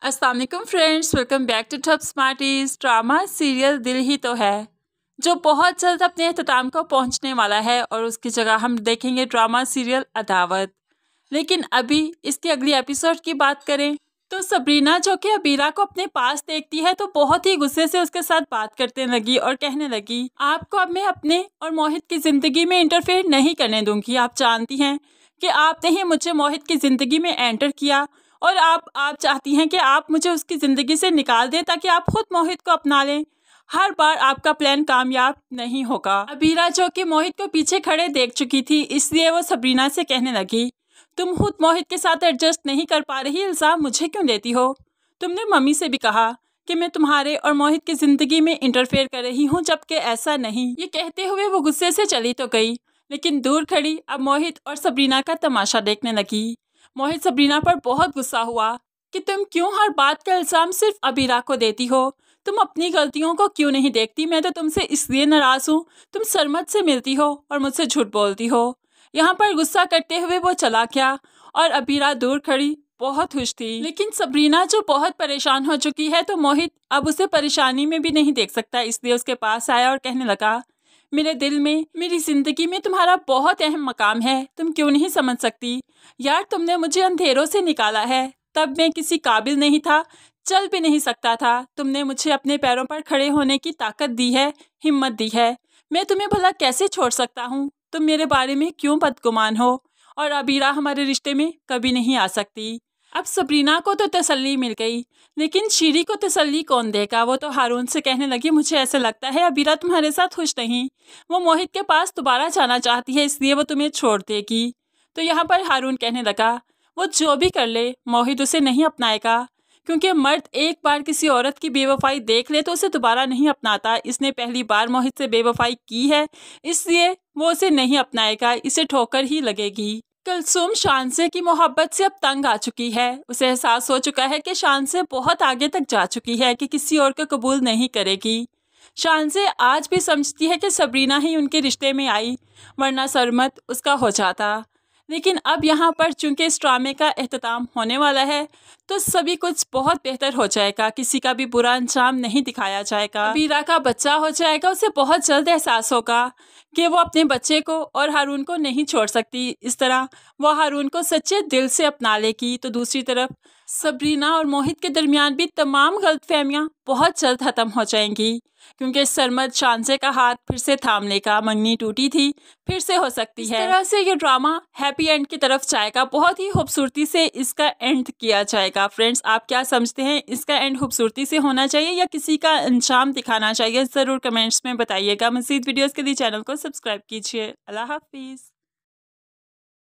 अस्सलाम वालेकुम friends, welcome back to top smarties. Drama serial Dil Hi तो है जो बहुत जल्द अपने अख्ताम को पहुंचने वाला है और उसकी जगह हम देखेंगे ड्रामा सीरियल अदावत। लेकिन अभी इसकी अगली एपिसोड की बात करें तो सबरीना जो कि अबीरा को अपने पास देखती है तो बहुत ही गुस्से से उसके साथ बात करने लगी और कहने लगी, आपको अब मैं अपने और मोहित की ज़िंदगी में इंटरफेयर नहीं करने दूंगी। आप जानती हैं कि आपने ही मुझे मोहित की ज़िंदगी में एंटर किया और आप चाहती हैं कि आप मुझे उसकी ज़िंदगी से निकाल दें ताकि आप खुद मोहित को अपना लें। हर बार आपका प्लान कामयाब नहीं होगा। अबीरा जो कि मोहित को पीछे खड़े देख चुकी थी, इसलिए वो सबरीना से कहने लगी, तुम खुद मोहित के साथ एडजस्ट नहीं कर पा रही, इल्ज़ाम मुझे क्यों देती हो? तुमने मम्मी से भी कहा कि मैं तुम्हारे और मोहित की ज़िंदगी में इंटरफेयर कर रही हूँ, जबकि ऐसा नहीं। ये कहते हुए वो गुस्से से चली तो गई, लेकिन दूर खड़ी अब मोहित और सबरीना का तमाशा देखने लगी। मोहित सबरीना पर बहुत गुस्सा हुआ कि तुम क्यों हर बात का इल्ज़ाम सिर्फ अबीरा को देती हो? तुम अपनी गलतियों को क्यों नहीं देखती? मैं तो तुमसे इसलिए नाराज़ हूँ, तुम सरमद से मिलती हो और मुझसे झूठ बोलती हो। यहाँ पर गुस्सा करते हुए वो चला गया और अबीरा दूर खड़ी बहुत खुश थी। लेकिन सबरीना जो बहुत परेशान हो चुकी है तो मोहित अब उसे परेशानी में भी नहीं देख सकता, इसलिए उसके पास आया और कहने लगा, मेरे दिल में, मेरी ज़िंदगी में तुम्हारा बहुत अहम मकाम है। तुम क्यों नहीं समझ सकती? यार, तुमने मुझे अंधेरों से निकाला है, तब मैं किसी काबिल नहीं था, चल भी नहीं सकता था। तुमने मुझे अपने पैरों पर खड़े होने की ताकत दी है, हिम्मत दी है। मैं तुम्हें भला कैसे छोड़ सकता हूँ? तुम मेरे बारे में क्यों बदगुमान हो? और अबीरा हमारे रिश्ते में कभी नहीं आ सकती। अब सबरीना को तो तसल्ली मिल गई, लेकिन शीरी को तसल्ली कौन देगा? वो तो हारून से कहने लगी, मुझे ऐसा लगता है अबीरा तुम्हारे साथ खुश नहीं, वो मोहित के पास दोबारा जाना चाहती है, इसलिए वो तुम्हें छोड़ देगी। तो यहाँ पर हारून कहने लगा, वो जो भी कर ले मोहित उसे नहीं अपनाएगा, क्योंकि मर्द एक बार किसी औरत की बेवफाई देख ले तो उसे दोबारा नहीं अपनाता। इसने पहली बार मोहित से बेवफाई की है, इसलिए वो उसे नहीं अपनाएगा, इसे ठोकर ही लगेगी। कुलसुम शानसे की मोहब्बत से अब तंग आ चुकी है। उसे एहसास हो चुका है कि शानसे बहुत आगे तक जा चुकी है कि किसी और को कबूल नहीं करेगी। शानसे आज भी समझती है कि सबरीना ही उनके रिश्ते में आई, वरना सरमद उसका हो जाता। लेकिन अब यहाँ पर चूंकि इस ड्रामे का एख्तिताम होने वाला है तो सभी कुछ बहुत बेहतर हो जाएगा, किसी का भी बुरा अंजाम नहीं दिखाया जाएगा। अबीरा का बच्चा हो जाएगा, उसे बहुत जल्द एहसास होगा कि वो अपने बच्चे को और हारून को नहीं छोड़ सकती। इस तरह वो हारून को सच्चे दिल से अपना लेगी। तो दूसरी तरफ सबरीना और मोहित के दरमियान भी तमाम गलतफहमियां बहुत जल्द खत्म हो जाएंगी, क्योंकि सरमद शानसे का हाथ फिर से थाम लेगा। मंगनी टूटी थी, फिर से हो सकती है। इस तरह से ये ड्रामा हैप्पी एंड की तरफ जाएगा। बहुत ही खूबसूरती से इसका एंड किया जाएगा। फ्रेंड्स, आप क्या समझते हैं? इसका एंड खूबसूरती से होना चाहिए या किसी का अंजाम दिखाना चाहिए? ज़रूर कमेंट्स में बताइएगा। मज़ीद वीडियोज़ के लिए चैनल को सब्सक्राइब कीजिए। अल्लाह हाफिज़।